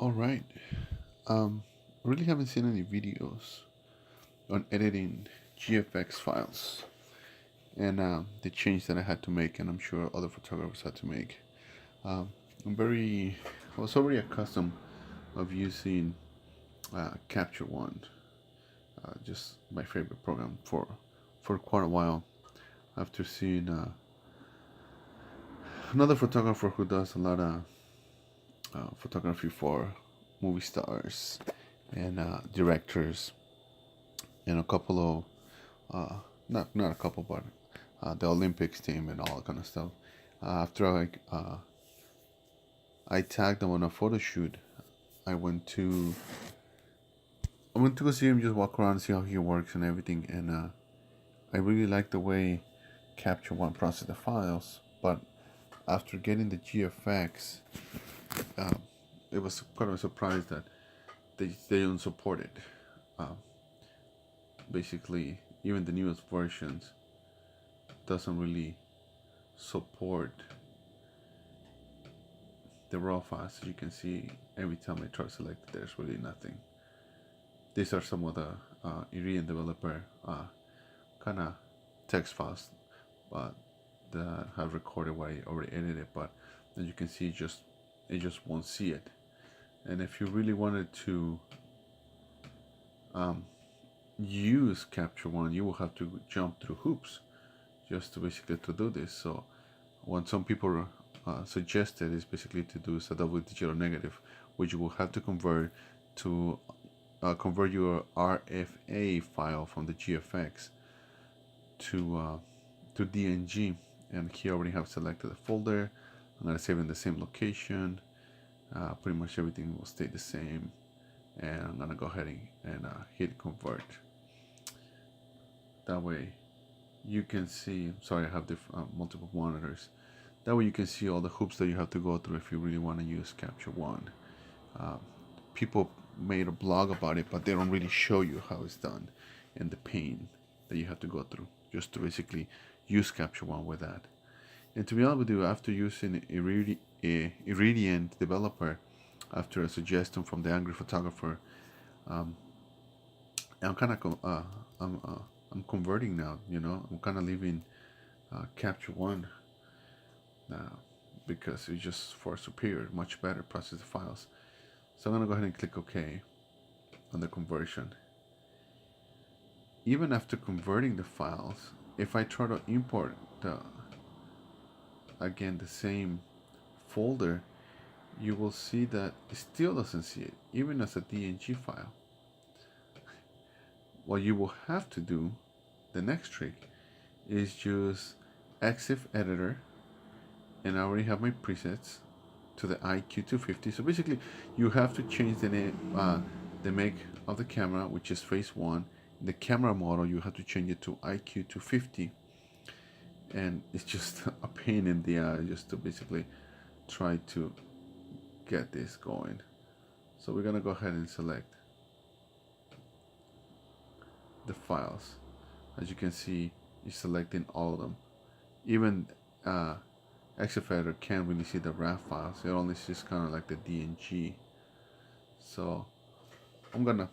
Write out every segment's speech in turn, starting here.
All right. Um, really haven't seen any videos on editing GFX files and the change that I had to make, and I'm sure other photographers had to make. Um, I was already accustomed of using Capture One, just my favorite program for quite a while. After seeing another photographer who does a lot of photography for movie stars and directors and a couple of not a couple, but the Olympics team and all that kind of stuff. After I tagged them on a photo shoot, I went to go see him, just walk around and see how he works and everything, and I really like the way Capture One process the files. But after getting the GFX, uh, it was quite a surprise that they don't support it. Uh, Basically, even the newest versions doesn't really support the raw files. As you can see, every time I try to select it, there's really nothing. These are some of the Iridium developer kind of text files that have recorded what I already edited, but as you can see, it just won't see it. And if you really wanted to use Capture One, you will have to jump through hoops just to basically to do this. So what some people suggested is basically to do a double digital negative, which you will have to convert to convert your RFA file from the GFX to DNG. And here I already have selected a folder. I'm gonna save it in the same location. Pretty much everything will stay the same, and I'm gonna go ahead and hit convert. That way you can see, sorry, I have multiple monitors. That way you can see all the hoops that you have to go through if you really want to use Capture One. People made a blog about it, but they don't really show you how it's done and the pain that you have to go through just to basically use Capture One with that. And to be honest with you, after using Iridium developer, after a suggestion from the angry photographer, I'm kind of I'm converting now. I'm kind of leaving Capture One now because it's just for superior, much better process the files. So I'm gonna go ahead and click OK on the conversion. Even after converting the files, if I try to import again the same folder, you will see that it still doesn't see it, even as a DNG file. What you will have to do, the next trick, is use EXIF editor, and I already have my presets to the IQ250. So basically, you have to change the name, the make of the camera, which is phase 1. The camera model, you have to change it to IQ250, and it's just a pain in the eye just to basically try to get this going. So we're gonna go ahead and select the files. As you can see, you're selecting all of them. Even EXIF editor can't really see the RAW files. It only sees kind of like the DNG. So I'm gonna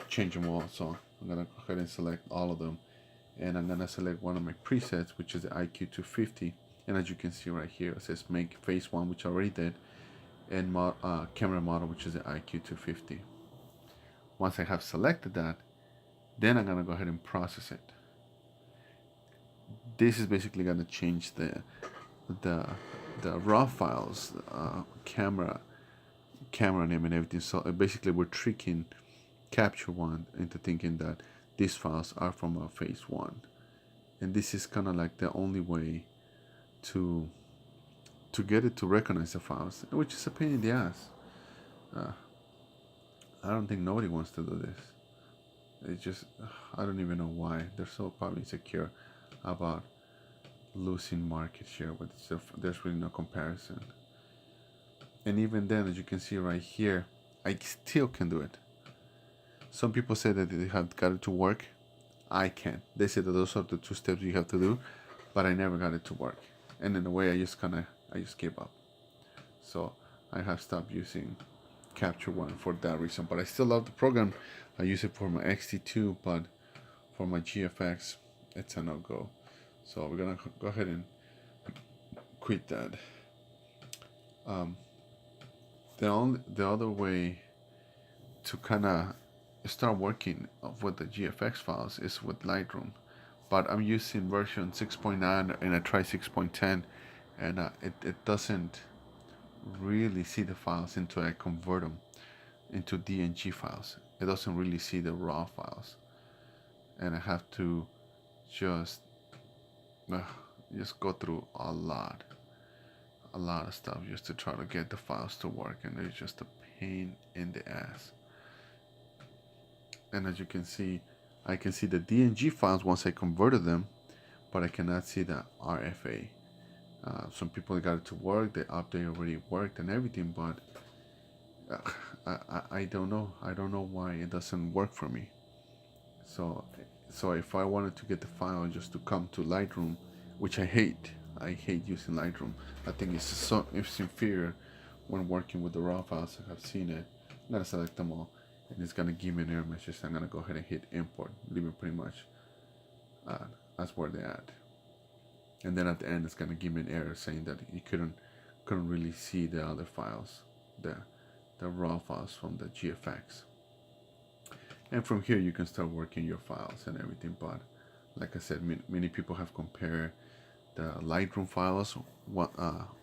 change them all. So I'm gonna go ahead and select all of them, and I'm gonna select one of my presets, which is the IQ250. And as you can see right here, it says make phase 1, which I already did, and camera model, which is the IQ250. Once I have selected that, then I'm gonna go ahead and process it. This is basically gonna change the raw files, camera name and everything. So basically we're tricking Capture One into thinking that these files are from a phase 1, and this is kind of like the only way to get it to recognize the files, which is a pain in the ass. I don't think nobody wants to do this. It's just, I don't even know why. They're so probably insecure about losing market share, but there's really no comparison. And even then, as you can see right here, I still can do it. Some people say that they have got it to work. I can't. They say that those are the 2 steps you have to do, but I never got it to work. And in a way, I just gave up. So I have stopped using Capture One for that reason. But I still love the program. I use it for my X-T2, but for my GFX, it's a no-go. So we're gonna go ahead and quit that. The other way to kind of start working with the GFX files is with Lightroom, but I'm using version 6.9 and I tried 6.10, and it doesn't really see the files until I convert them into DNG files. It doesn't really see the raw files, and I have to just go through a lot of stuff just to try to get the files to work, and it's just a pain in the ass. And as you can see, I can see the DNG files once I converted them, but I cannot see the RFA. Some people got it to work, the update already worked and everything, but I don't know. I don't know why it doesn't work for me. So if I wanted to get the file just to come to Lightroom, which I hate using Lightroom. I think it's inferior when working with the raw files. I've seen it. I'm gonna select them all, and it's gonna give me an error message. I'm gonna go ahead and hit import, leave it pretty much as where they're at. And then at the end, it's gonna give me an error saying that you couldn't really see the other files, the raw files from the GFX. And from here, you can start working your files and everything. But like I said, many people have compared the Lightroom files,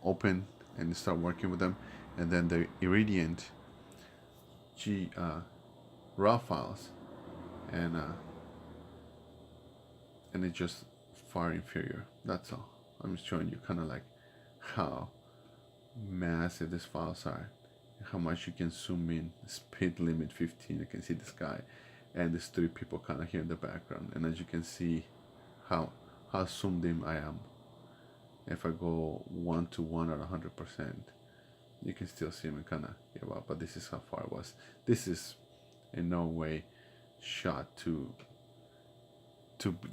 open and start working with them, and then the Iridiant raw files, and it's just far inferior. That's all. I'm just showing you kind of like how massive these files are, how much you can zoom in. Speed limit 15, you can see the sky, and there's 3 people kind of here in the background. And as you can see how zoomed in I am. If I go 1:1 at 100%, you can still see me kind of give up. But this is how far it was. This is in no way shot to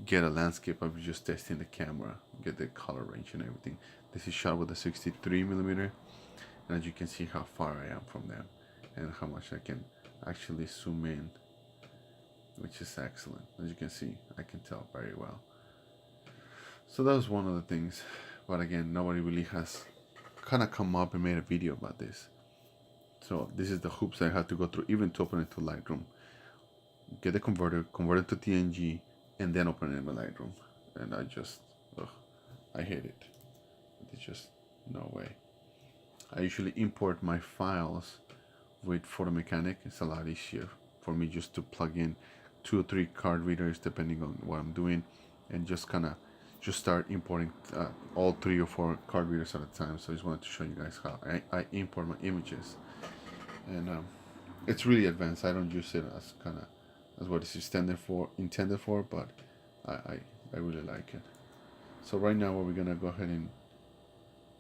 get a landscape. I was just testing the camera, get the color range and everything. This is shot with a 63mm, and as you can see how far I am from them and how much I can actually zoom in, which is excellent. As you can see, I can tell very well. So that was one of the things, but again, nobody really has kind of come up and made a video about this. So this is the hoops I had to go through even to open it to Lightroom. Get the converter, convert it to TNG, and then open it in Lightroom. And I hate it. It's just no way. I usually import my files with Photo Mechanic. It's a lot easier for me just to plug in 2 or 3 card readers depending on what I'm doing, and just start importing all 3 or 4 card readers at a time. So I just wanted to show you guys how I import my images, and it's really advanced. I don't use it as what it's intended for, but I really like it. So right now what we're gonna go ahead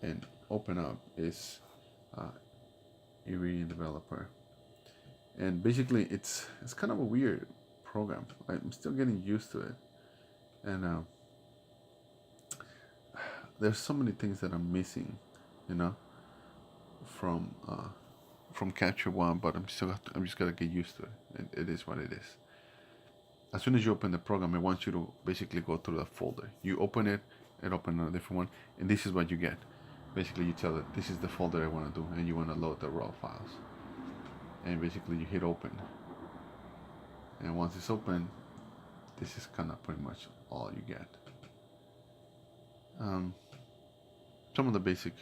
and open up is Iridian Developer, and basically it's kind of a weird program. I'm still getting used to it, and there's so many things that I'm missing, from Capture One, but I'm just gonna get used to it. It is what it is. As soon as you open the program, it wants you to basically go through the folder. You open it, it opens a different one, and this is what you get. Basically, you tell it, this is the folder I want to do, and you want to load the raw files. And basically, you hit open. And once it's open, this is kind of pretty much all you get. Some of the basic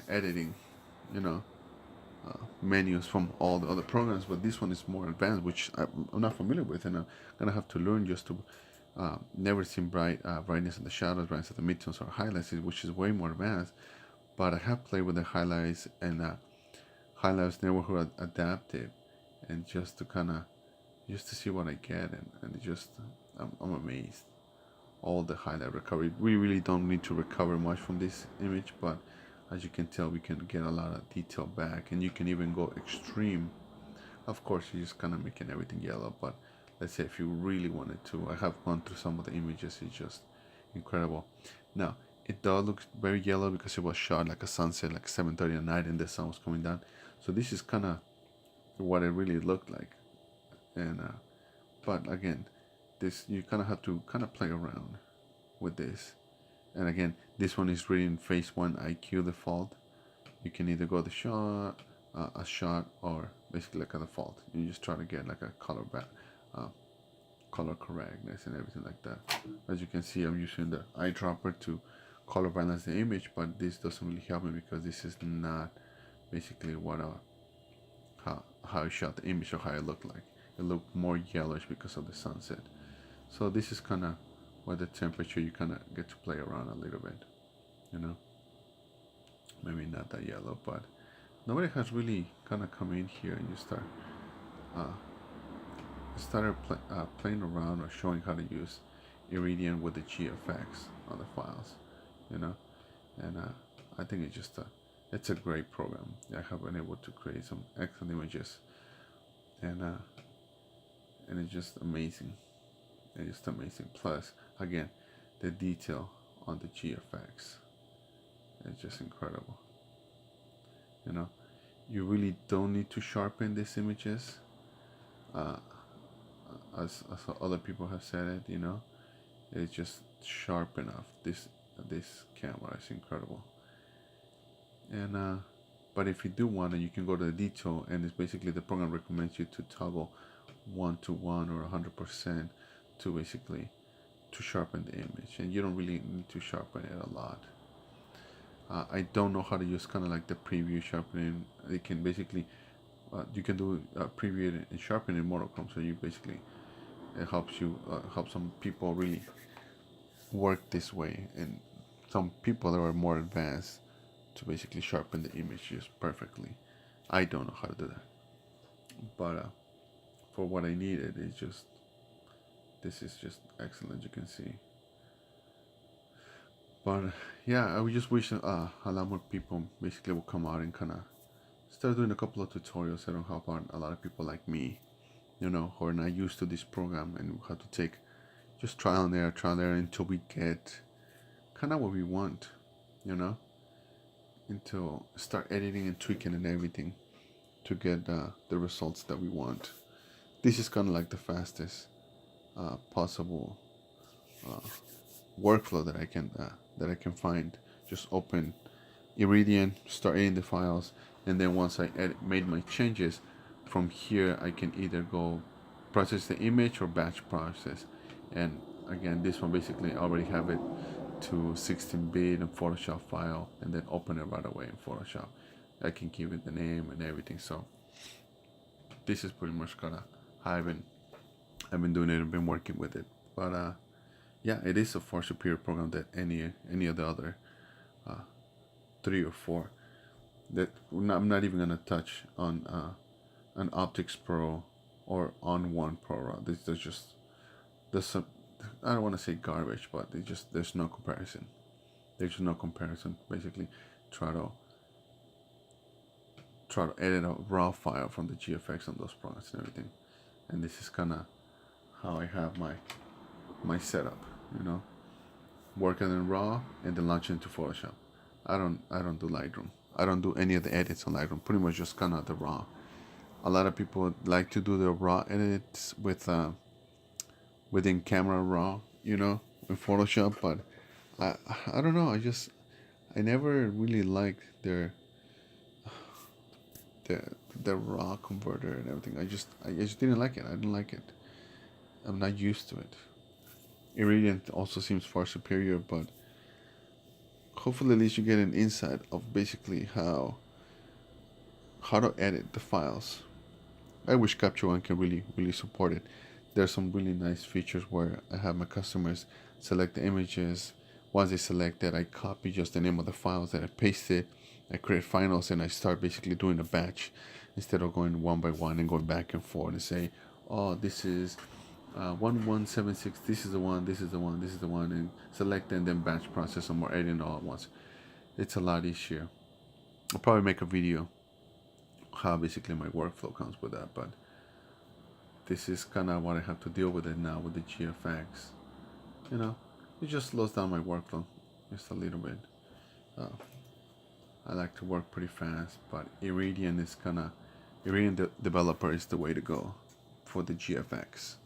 editing, menus from all the other programs, but this one is more advanced, which I'm not familiar with, and I'm gonna have to learn just to never seen brightness in the shadows, brightness of the midtones or highlights, which is way more advanced. But I have played with the highlights and highlights neighborhood adaptive, and just to see what I get, and just I'm amazed. All the highlight recovery. We really don't need to recover much from this image, but as you can tell, we can get a lot of detail back, and you can even go extreme. Of course, you're just kind of making everything yellow, but let's say if you really wanted to, I have gone through some of the images. It's just incredible. Now, It does look very yellow because it was shot like a sunset, like 7:30 at night, and the sun was coming down. So this is kind of what it really looked like. And but again, this you kind of have to kind of play around with this. And again, this one is reading phase 1 IQ default. You can either go the shot, a shot, or basically like a default. You just try to get like a color correctness and everything like that. As you can see, I'm using the eyedropper to color balance the image, but this doesn't really help me because this is not basically what how I shot the image or how it looked like. It looked more yellowish because of the sunset. So this is kind of where the temperature you kind of get to play around a little bit, you know. Maybe not that yellow, but nobody has really kind of come in here and you uh, playing around or showing how to use Iridium with the GFX on the files, you know. And I think it's a great program. I have been able to create some excellent images, and it's just amazing. It's just amazing. Plus, again, the detail on the GFX is just incredible. You know, you really don't need to sharpen these images, uh, as other people have said it. You know, it's just sharp enough. This camera is incredible. And but if you do want it, you can go to the detail, and it's basically the program recommends you to toggle 1 to 1 or 100% to basically to sharpen the image, and you don't really need to sharpen it a lot. I don't know how to use kind of like the preview sharpening. It can basically you can do preview and sharpen in monochrome, so you basically it helps you help some people really work this way, and some people that are more advanced to basically sharpen the images perfectly. I don't know how to do that, but for what I needed, this is just excellent. You can see. But yeah, I would just wish a lot more people basically will come out and kind of start doing a couple of tutorials that'll help out a lot of people like me, you know, who are not used to this program and have to take just trial and error until we get kind of what we want, you know, until start editing and tweaking and everything to get the results that we want. This is kind of like the fastest possible workflow that I can find. Just open Iridium, start editing the files, and then once I made my changes, from here I can either go process the image or batch process. And again, this one basically I already have it to 16-bit in Photoshop file, and then open it right away in Photoshop. I can give it the name and everything. So this is pretty much kind of how I've been doing it and been working with it. But yeah, it is a far superior program than any of the other 3 or 4. That I'm not even gonna touch on an Optics Pro or on One Pro RAW. There's just some, I don't want to say garbage, but there's no comparison. There's no comparison. Basically, try to edit a raw file from the GFX on those programs and everything. And this is kind of how I have my setup, you know, working in RAW and then launching into Photoshop. I don't do Lightroom. I don't do any of the edits on Lightroom. Pretty much just kind of the RAW. A lot of people like to do the RAW edits with within camera RAW, you know, in Photoshop. But I don't know. I never really liked the RAW converter and everything. I just didn't like it. I didn't like it. I'm not used to it. Iridium also seems far superior, but hopefully at least you get an insight of basically how to edit the files. I wish Capture One can really support it. There's some really nice features where I have my customers select the images. Once they select that, I copy just the name of the files, that I paste it, I create finals, and I start basically doing a batch instead of going one by one and going back and forth and say, oh, this is 1176, this is the one, this is the one, this is the one, and select and then batch process them or editing all at once. It's a lot easier. I'll probably make a video how basically my workflow comes with that, but this is kind of what I have to deal with it now with the GFX. You know, it just slows down my workflow. just a little bit. Uh, I like to work pretty fast, but Iridian developer is the way to go for the GFX.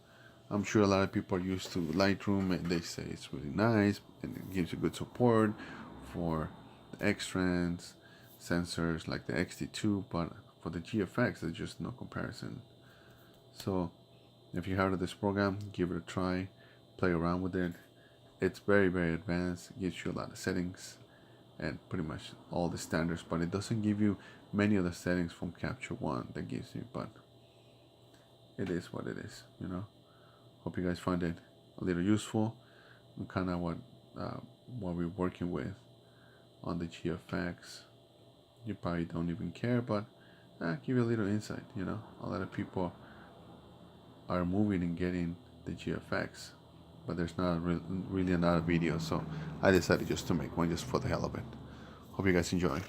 I'm sure a lot of people are used to Lightroom and they say it's really nice and it gives you good support for the X-Trans sensors like the XT2, but for the GFX there's just no comparison. So if you heard of this program, give it a try, play around with it. It's very, very advanced. It gives you a lot of settings and pretty much all the standards, but it doesn't give you many of the settings from Capture One that gives you, but it is what it is, you know. Hope you guys find it a little useful and kind of what we're working with on the GFX. You probably don't even care, but give you a little insight, you know. A lot of people are moving and getting the GFX, but there's not really a lot of videos, so I decided just to make one just for the hell of it. Hope you guys enjoy.